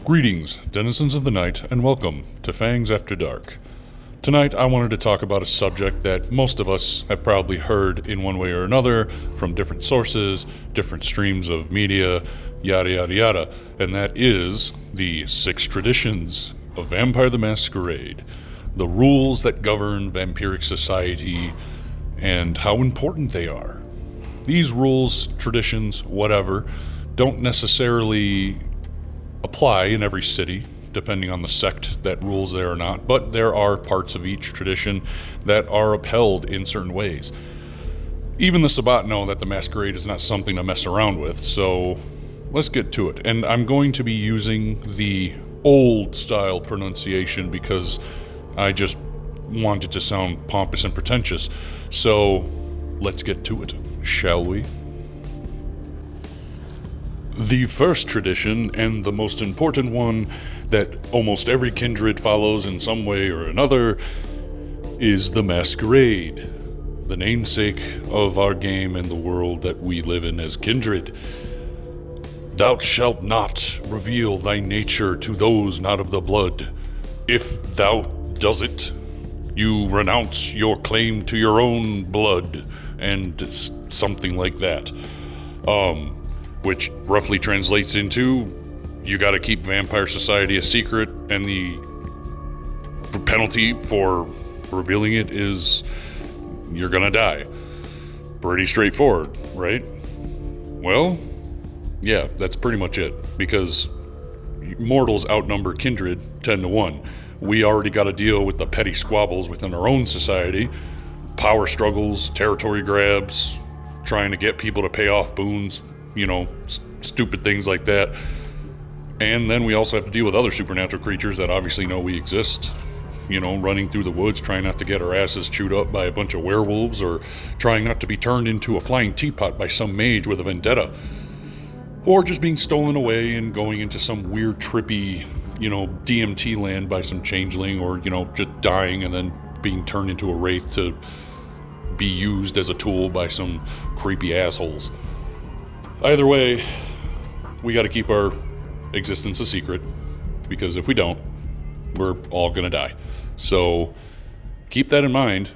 Greetings, denizens of the night, and welcome to Fangs After Dark. Tonight I wanted to talk about a subject that most of us have probably heard in one way or another from different sources, different streams of media, yada yada yada, and that is the 6 traditions of Vampire the Masquerade, the rules that govern vampiric society, and how important they are. These rules, traditions, whatever, don't necessarily apply in every city, depending on the sect that rules there or not, but there are parts of each tradition that are upheld in certain ways. Even the Sabbat know that the Masquerade is not something to mess around with, so let's get to it. And I'm going to be using the old style pronunciation because I just want it to sound pompous and pretentious. So let's get to it, shall we? The first tradition, and the most important one that almost every kindred follows in some way or another, is the Masquerade, the namesake of our game and the world that we live in as kindred. Thou shalt not reveal thy nature to those not of the blood. If thou does it, you renounce your claim to your own blood, and something like that. Which roughly translates into, you gotta keep vampire society a secret, and the penalty for revealing it is you're gonna die. Pretty straightforward, right? Well, yeah, that's pretty much it, because mortals outnumber kindred 10 to 1. We already gotta deal with the petty squabbles within our own society, power struggles, territory grabs, trying to get people to pay off boons, stupid things like that. And then we also have to deal with other supernatural creatures that obviously know we exist, running through the woods, trying not to get our asses chewed up by a bunch of werewolves, or trying not to be turned into a flying teapot by some mage with a vendetta, or just being stolen away and going into some weird trippy, DMT land by some changeling, or, just dying and then being turned into a wraith to be used as a tool by some creepy assholes. Either way, we got to keep our existence a secret, because if we don't, we're all gonna die. So keep that in mind.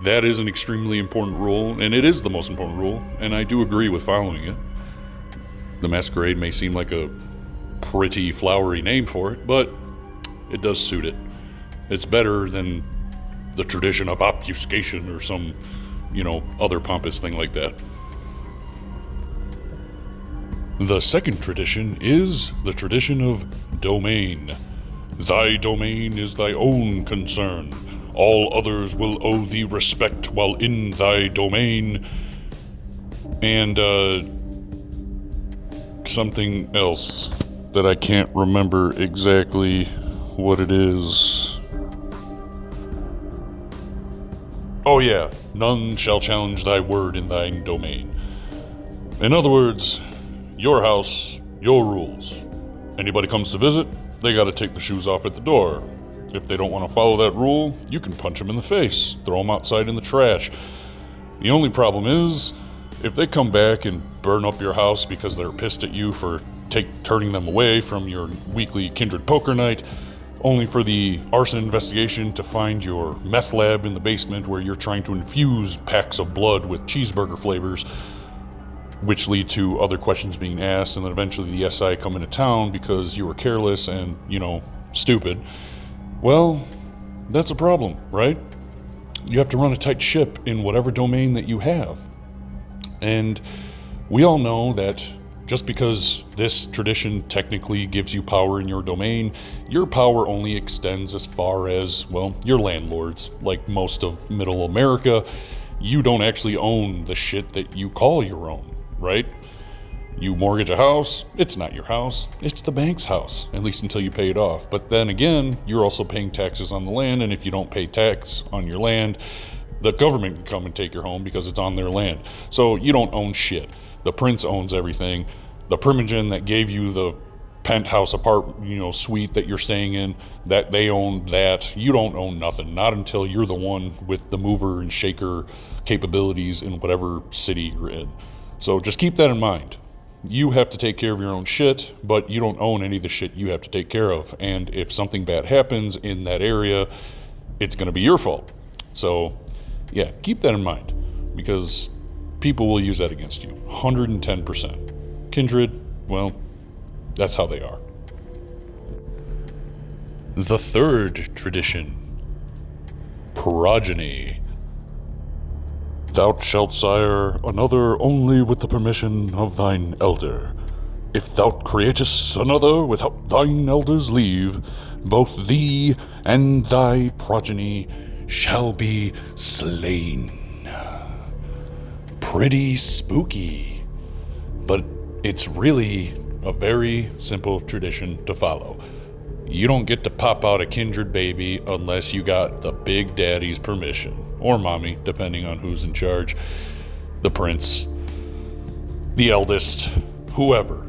That is an extremely important rule, and it is the most important rule, and I do agree with following it. The Masquerade may seem like a pretty flowery name for it, but it does suit it. It's better than the tradition of obfuscation or some, other pompous thing like that. The second tradition is the tradition of domain. Thy domain is thy own concern. All others will owe thee respect while in thy domain. And, something else that I can't remember exactly what it is. Oh yeah, none shall challenge thy word in thy domain. In other words, your house, your rules. Anybody comes to visit, they gotta take the shoes off at the door. If they don't want to follow that rule, you can punch them in the face, throw them outside in the trash. The only problem is, if they come back and burn up your house because they're pissed at you for turning them away from your weekly kindred poker night, only for the arson investigation to find your meth lab in the basement where you're trying to infuse packs of blood with cheeseburger flavors, which lead to other questions being asked, and then eventually the SI come into town because you were careless and, stupid. Well, that's a problem, right? You have to run a tight ship in whatever domain that you have. And we all know that just because this tradition technically gives you power in your domain, your power only extends as far as, your landlords. Like most of middle America, you don't actually own the shit that you call your own. Right? You mortgage a house, it's not your house, it's the bank's house, at least until you pay it off. But then again, you're also paying taxes on the land, and if you don't pay tax on your land, the government can come and take your home because it's on their land. So you don't own shit. The prince owns everything. The primogen that gave you the penthouse suite that you're staying in, that they own that. You don't own nothing, not until you're the one with the mover and shaker capabilities in whatever city you're in. So just keep that in mind. you have to take care of your own shit, but you don't own any of the shit you have to take care of. And if something bad happens in that area, it's going to be your fault. So, yeah, keep that in mind, because people will use that against you. 110%. Kindred, well, that's how they are. The third tradition, Progyny. Thou shalt sire another only with the permission of thine elder. If thou createst another without thine elder's leave, both thee and thy progeny shall be slain. Pretty spooky, but it's really a very simple tradition to follow. You don't get to pop out a kindred baby unless you got the big daddy's permission, or mommy, depending on who's in charge, the prince, the eldest, whoever.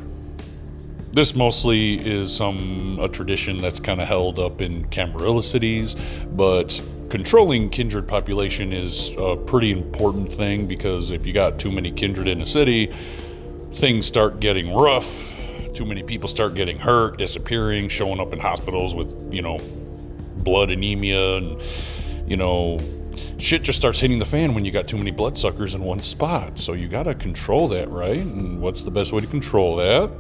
This mostly is a tradition that's kind of held up in Camarilla cities, but controlling kindred population is a pretty important thing, because if you got too many kindred in a city, things start getting rough. Too many people start getting hurt, disappearing, showing up in hospitals with, blood anemia, and, shit just starts hitting the fan when you got too many bloodsuckers in one spot. So you gotta control that, right? And what's the best way to control that?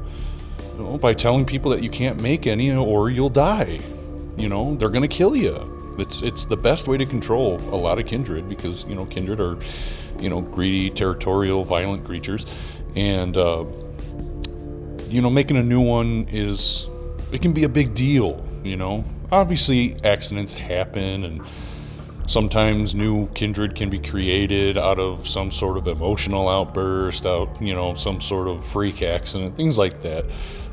By telling people that you can't make any or you'll die. They're gonna kill you. It's the best way to control a lot of kindred, because, kindred are, greedy, territorial, violent creatures. And, making a new one it can be a big deal, Obviously, accidents happen, and sometimes new kindred can be created out of some sort of emotional outburst, some sort of freak accident, things like that.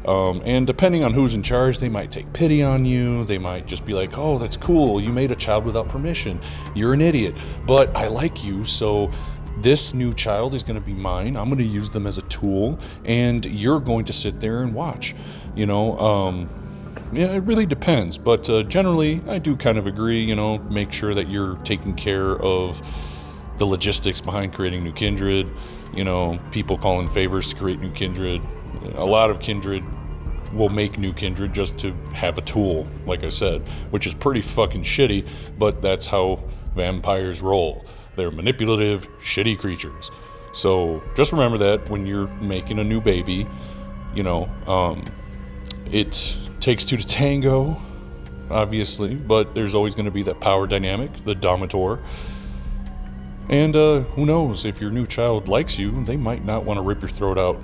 And depending on who's in charge, they might take pity on you. They might just be like, oh, that's cool. You made a child without permission. You're an idiot. But I like you, so this new child is going to be mine. I'm going to use them as a tool, and you're going to sit there and watch. It really depends. But generally, I do kind of agree, make sure that you're taking care of the logistics behind creating new kindred. People call in favors to create new kindred. A lot of kindred will make new kindred just to have a tool, like I said, which is pretty fucking shitty, but that's how vampires roll. They're manipulative, shitty creatures. So just remember that when you're making a new baby, it takes two to tango, obviously, but there's always going to be that power dynamic, the dominator. And who knows, if your new child likes you, they might not want to rip your throat out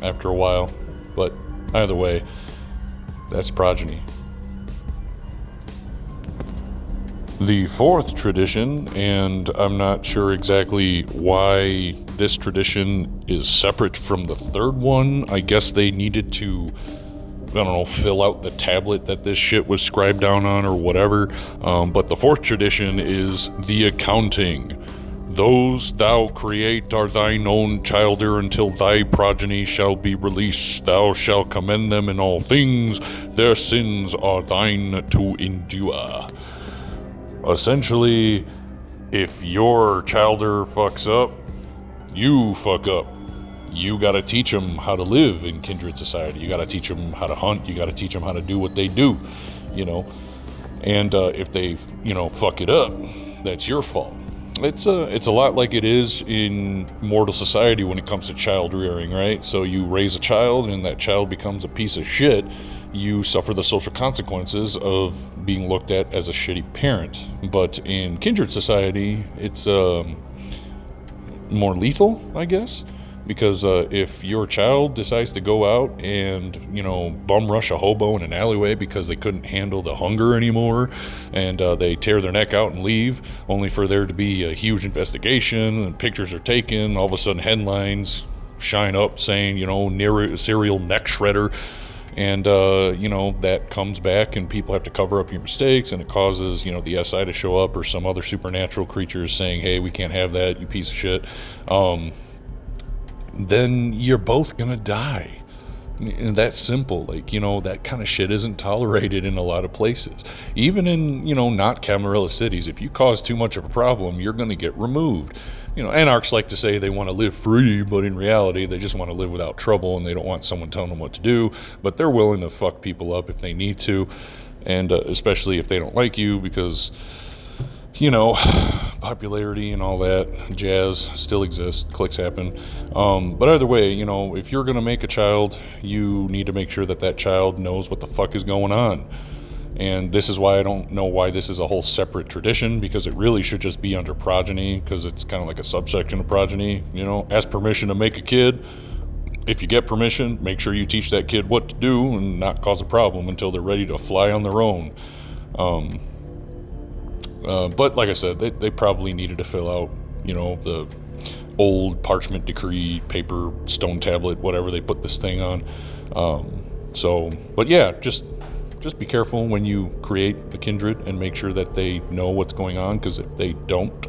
after a while. But either way, that's Progyny. The fourth tradition, and I'm not sure exactly why this tradition is separate from the third one. I guess they needed to, fill out the tablet that this shit was scribed down on or whatever. But the fourth tradition is the accounting. Those thou create are thine own childer until thy progeny shall be released. Thou shalt commend them in all things. Their sins are thine to endure. Essentially, if your childer fucks up, you fuck up. You gotta teach them how to live in kindred society. You gotta teach them how to hunt. You gotta teach them how to do what they do, And if they, fuck it up, that's your fault. It's a lot like it is in mortal society when it comes to child rearing, right? So you raise a child and that child becomes a piece of shit. You suffer the social consequences of being looked at as a shitty parent. But in kindred society, it's more lethal, I guess. Because if your child decides to go out and, bum rush a hobo in an alleyway because they couldn't handle the hunger anymore, and they tear their neck out and leave, only for there to be a huge investigation, and pictures are taken, all of a sudden headlines shine up saying, serial neck shredder, and, that comes back and people have to cover up your mistakes, and it causes, the SI to show up or some other supernatural creatures saying, hey, we can't have that, you piece of shit. Then you're both gonna die. And that's simple. Like, that kind of shit isn't tolerated in a lot of places. Even in, not Camarilla cities, if you cause too much of a problem, you're going to get removed. Anarchs like to say they want to live free, but in reality, they just want to live without trouble, and they don't want someone telling them what to do. But they're willing to fuck people up if they need to, and especially if they don't like you, because popularity and all that jazz still exists. Clicks happen. But either way, if you're going to make a child, you need to make sure that child knows what the fuck is going on. And this is why I don't know why this is a whole separate tradition, because it really should just be under Progyny, because it's kind of like a subsection of Progyny. Ask permission to make a kid. If you get permission, make sure you teach that kid what to do and not cause a problem until they're ready to fly on their own. But like I said, they probably needed to fill out, the old parchment decree, paper, stone tablet, whatever they put this thing on. But yeah, just be careful when you create a kindred and make sure that they know what's going on, because if they don't,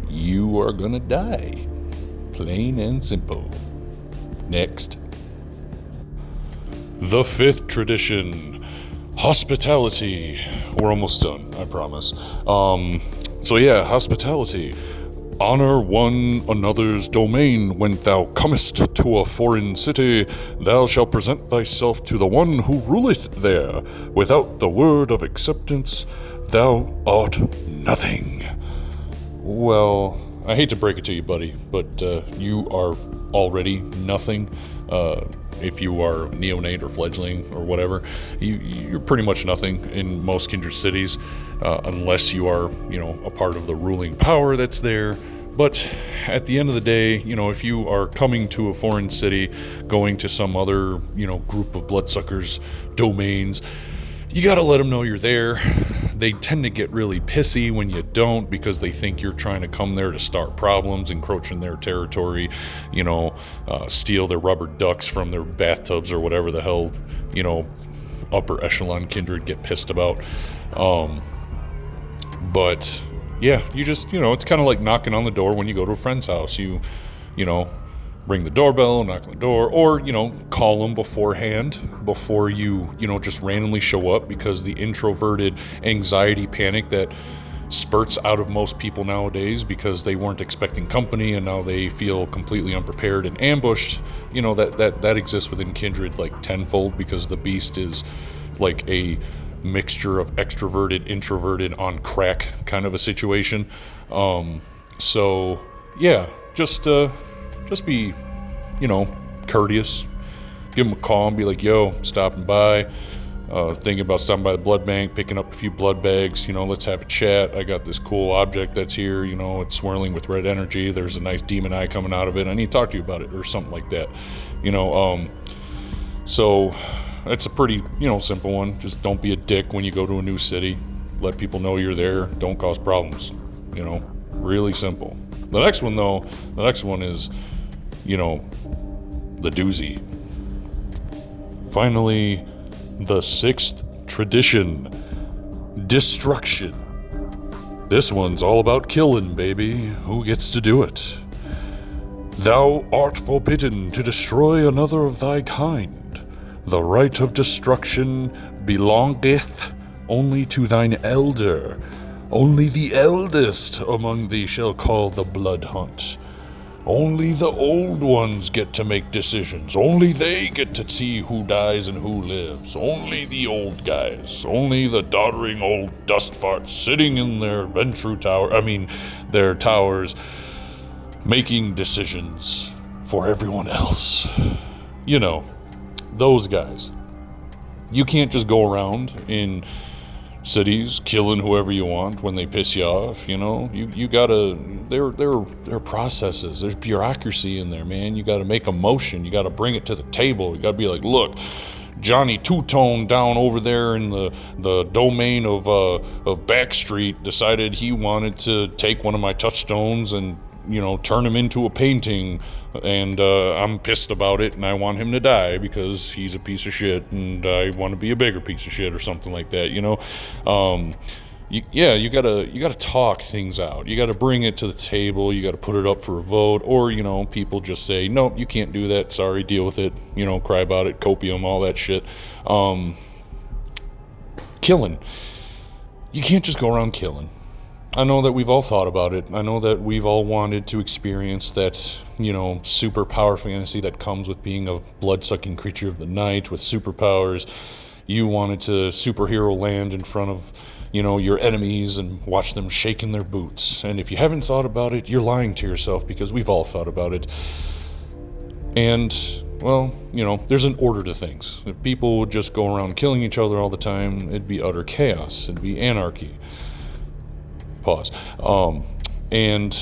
you are gonna die. Plain and simple. Next. The 5th tradition. Hospitality. We're almost done, I promise. Hospitality. Honor one another's domain. When thou comest to a foreign city, thou shalt present thyself to the one who ruleth there. Without the word of acceptance, thou art nothing. Well, I hate to break it to you, buddy, but you are already nothing. If you are neonate or fledgling or whatever, you're pretty much nothing in most kindred cities, unless you are, a part of the ruling power that's there. But at the end of the day, if you are coming to a foreign city, going to some other, group of bloodsuckers' domains, you gotta let them know you're there. They tend to get really pissy when you don't, because they think you're trying to come there to start problems, encroach in their territory, steal their rubber ducks from their bathtubs or whatever the hell, upper echelon kindred get pissed about. But yeah, you just, it's kind of like knocking on the door when you go to a friend's house. You ring the doorbell, knock on the door, or, call them beforehand before you, just randomly show up, because the introverted anxiety panic that spurts out of most people nowadays because they weren't expecting company and now they feel completely unprepared and ambushed, that exists within kindred like tenfold, because the beast is like a mixture of extroverted, introverted on crack kind of a situation. Just be, courteous. Give them a call and be like, yo, stopping by. Thinking about stopping by the blood bank, picking up a few blood bags. Let's have a chat. I got this cool object that's here. It's swirling with red energy. There's a nice demon eye coming out of it. I need to talk to you about it, or something like that. So it's a pretty, simple one. Just don't be a dick when you go to a new city. Let people know you're there. Don't cause problems. Really simple. The next one is, the doozy. Finally, the 6th tradition. Destruction. This one's all about killing, baby. Who gets to do it? Thou art forbidden to destroy another of thy kind. The right of destruction belongeth only to thine elder. Only the eldest among thee shall call the blood hunt. Only the old ones get to make decisions. Only they get to see who dies and who lives. Only the old guys. Only the doddering old dust farts sitting in their their towers, making decisions for everyone else. Those guys. You can't just go around in cities killing whoever you want when they piss you off. You gotta, there are processes, there's bureaucracy in there, man. You gotta make a motion, you gotta bring it to the table. You gotta be like, look, Johnny Two-Tone down over there in the domain of Backstreet decided he wanted to take one of my touchstones and turn him into a painting, and I'm pissed about it, and I want him to die because he's a piece of shit, and I want to be a bigger piece of shit, or something like that. you gotta talk things out. You gotta bring it to the table. You gotta put it up for a vote, or people just say, nope, you can't do that. Sorry, deal with it. Cry about it, copium, all that shit. Killing. You can't just go around killing. I know that we've all thought about it. I know that we've all wanted to experience that, superpower fantasy that comes with being a blood-sucking creature of the night with superpowers. You wanted to superhero land in front of, your enemies and watch them shaking their boots. And if you haven't thought about it, you're lying to yourself, because we've all thought about it. And, well, there's an order to things. If people would just go around killing each other all the time, it'd be utter chaos. It'd be anarchy. Pause. And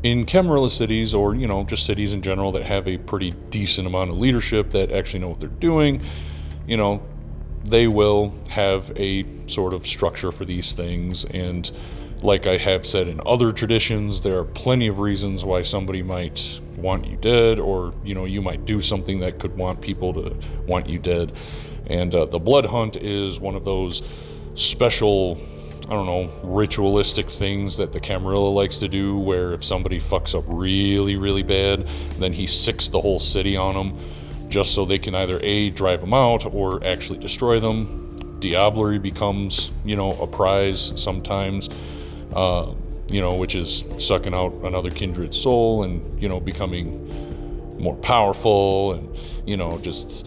in Camarilla cities, or, just cities in general that have a pretty decent amount of leadership that actually know what they're doing, they will have a sort of structure for these things. And like I have said in other traditions, there are plenty of reasons why somebody might want you dead, or, you might do something that could want people to want you dead. And the blood hunt is one of those special, ritualistic things that the Camarilla likes to do, where if somebody fucks up really, really bad, then he sicks the whole city on them, just so they can either A, drive them out, or actually destroy them. Diablerie becomes, a prize sometimes, which is sucking out another kindred soul and, becoming more powerful and, just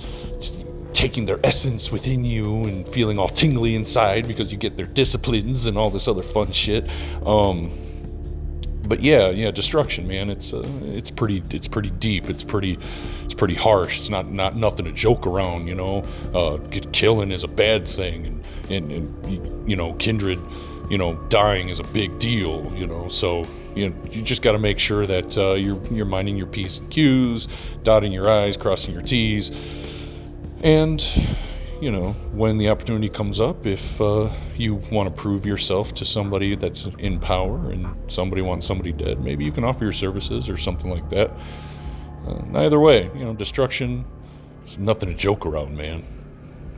taking their essence within you and feeling all tingly inside because you get their disciplines and all this other fun shit. But yeah, destruction, man. It's pretty deep. It's pretty harsh. It's not nothing to joke around. Killing is a bad thing, and kindred, dying is a big deal. So you just got to make sure that you're minding your P's and Q's, dotting your I's, crossing your T's, and when the opportunity comes up, if you want to prove yourself to somebody that's in power and somebody wants somebody dead, maybe you can offer your services or something like that. Either way, destruction is nothing to joke around, man.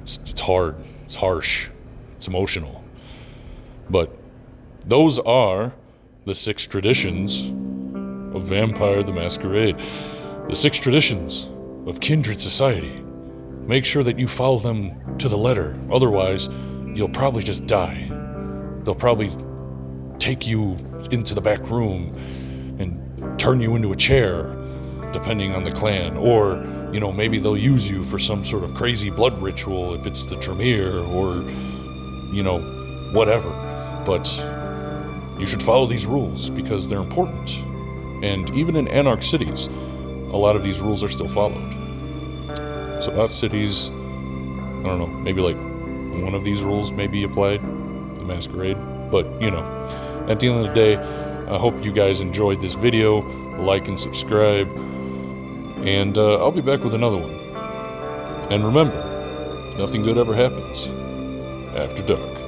It's hard, it's harsh, it's emotional. But those are the 6 traditions of Vampire the Masquerade. The 6 traditions of kindred society. Make sure that you follow them to the letter. Otherwise, you'll probably just die. They'll probably take you into the back room and turn you into a chair, depending on the clan. Or, maybe they'll use you for some sort of crazy blood ritual if it's the Tremere, or, whatever. But you should follow these rules because they're important. And even in Anarch cities, a lot of these rules are still followed. So out cities, maybe like one of these rules may be applied, the Masquerade. But, at the end of the day, I hope you guys enjoyed this video. Like and subscribe. And I'll be back with another one. And remember, nothing good ever happens after dark.